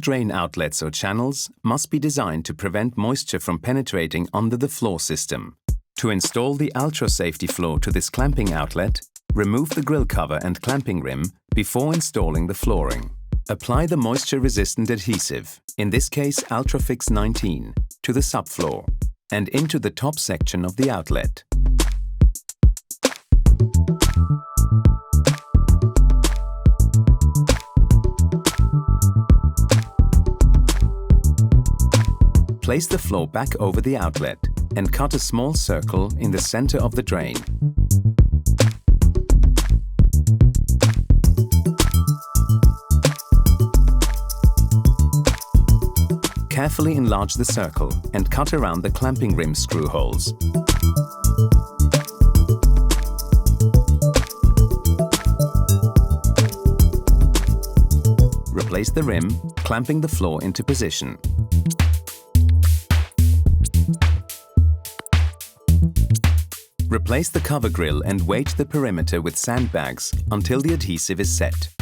drain outlets or channels must be designed to prevent moisture from penetrating under the floor system. To install the Altro safety floor to this clamping outlet, remove the grill cover and clamping rim before installing the flooring. Apply the moisture-resistant adhesive, in this case Ultrafix 19, to the subfloor and into the top section of the outlet. Place the floor back over the outlet and cut a small circle in the center of the drain. Carefully enlarge the circle and cut around the clamping rim screw holes. Replace the rim, clamping the floor into position. Replace the cover grill and weight the perimeter with sandbags until the adhesive is set.